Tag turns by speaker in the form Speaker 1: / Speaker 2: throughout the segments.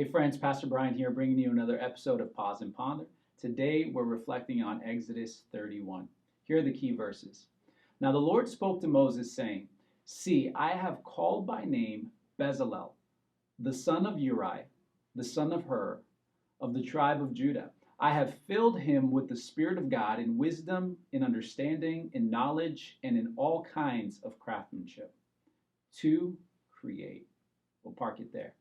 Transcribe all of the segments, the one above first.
Speaker 1: Hey friends, Pastor Brian here, bringing you another episode of Pause and Ponder. Today we're reflecting on Exodus 31. Here are the key verses. Now the Lord spoke to Moses, saying, See, I have called by name Bezalel, the son of Uri, the son of Hur, of the tribe of Judah. I have filled him with the Spirit of God in wisdom, in understanding, in knowledge, and in all kinds of craftsmanship, to create. We'll park it there.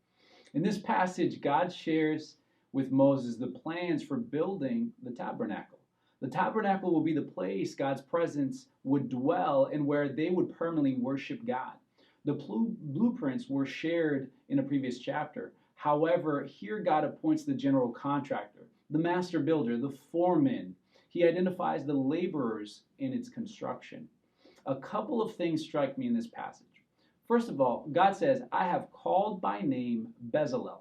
Speaker 1: In this passage, God shares with Moses the plans for building the tabernacle. The tabernacle will be the place God's presence would dwell and where they would permanently worship God. The blueprints were shared in a previous chapter. However, here God appoints the general contractor, the master builder, the foreman. He identifies the laborers in its construction. A couple of things strike me in this passage. First of all, God says, I have called by name Bezalel.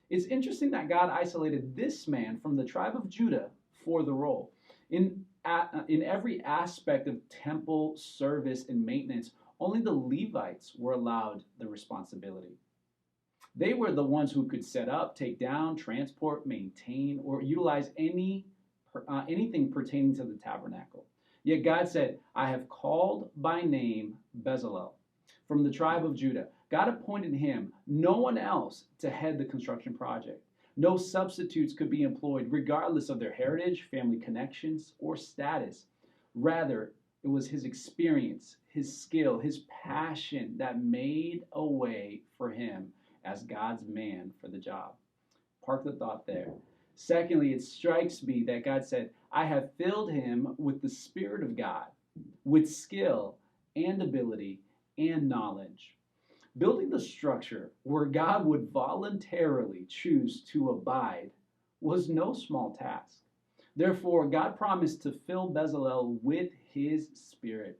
Speaker 1: It's interesting that God isolated this man from the tribe of Judah for the role. In every aspect of temple service and maintenance, only the Levites were allowed the responsibility. They were the ones who could set up, take down, transport, maintain, or utilize anything pertaining to the tabernacle. Yet God said, I have called by name Bezalel from the tribe of Judah. God appointed him, no one else, to head the construction project. No substitutes could be employed, regardless of their heritage, family connections, or status. Rather, it was his experience, his skill, his passion that made a way for him as God's man for the job. Park the thought there. Secondly, it strikes me that God said, I have filled him with the Spirit of God, with skill and ability and knowledge. Building the structure where God would voluntarily choose to abide was no small task. Therefore, God promised to fill Bezalel with his Spirit.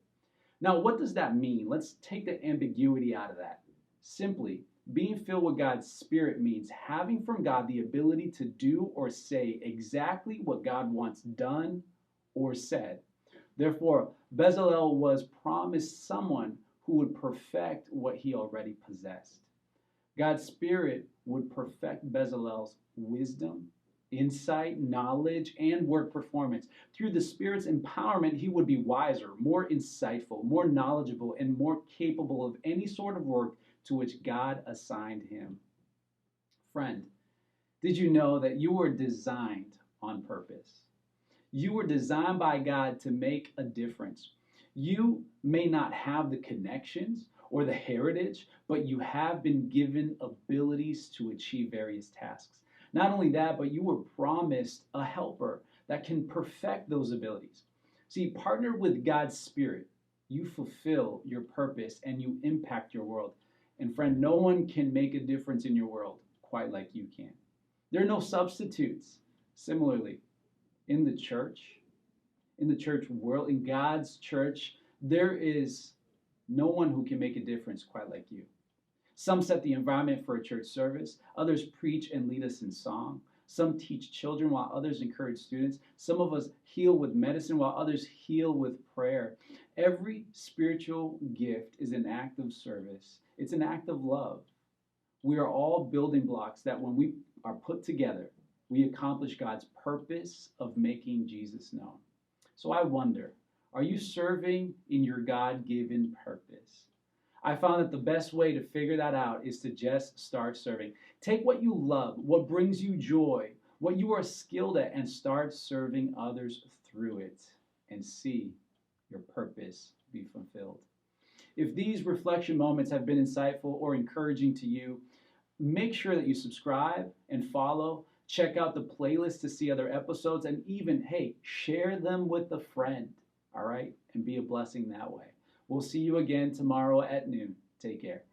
Speaker 1: Now, what does that mean? Let's take the ambiguity out of that. Simply, being filled with God's Spirit means having from God the ability to do or say exactly what God wants done or said. Therefore, Bezalel was promised someone who would perfect what he already possessed. God's Spirit would perfect Bezalel's wisdom, insight, knowledge, and work performance. Through the Spirit's empowerment, he would be wiser, more insightful, more knowledgeable, and more capable of any sort of work to which God assigned him. Friend, did you know that you were designed on purpose? You were designed by God to make a difference. You may not have the connections or the heritage, but you have been given abilities to achieve various tasks. Not only that, but you were promised a helper that can perfect those abilities. See, partner with God's Spirit. You fulfill your purpose and you impact your world. And friend, no one can make a difference in your world quite like you can. There are no substitutes. Similarly, in the church world, in God's church, there is no one who can make a difference quite like you. Some set the environment for a church service. Others preach and lead us in song. Some teach children while others encourage students. Some of us heal with medicine while others heal with prayer. Every spiritual gift is an act of service. It's an act of love. We are all building blocks that when we are put together, we accomplish God's purpose of making Jesus known. So I wonder, are you serving in your God-given purpose? I found that the best way to figure that out is to just start serving. Take what you love, what brings you joy, what you are skilled at, and start serving others through it and see your purpose be fulfilled. If these reflection moments have been insightful or encouraging to you, make sure that you subscribe and follow. Check out the playlist to see other episodes, and even, hey, share them with a friend, all right? And be a blessing that way. We'll see you again tomorrow at noon. Take care.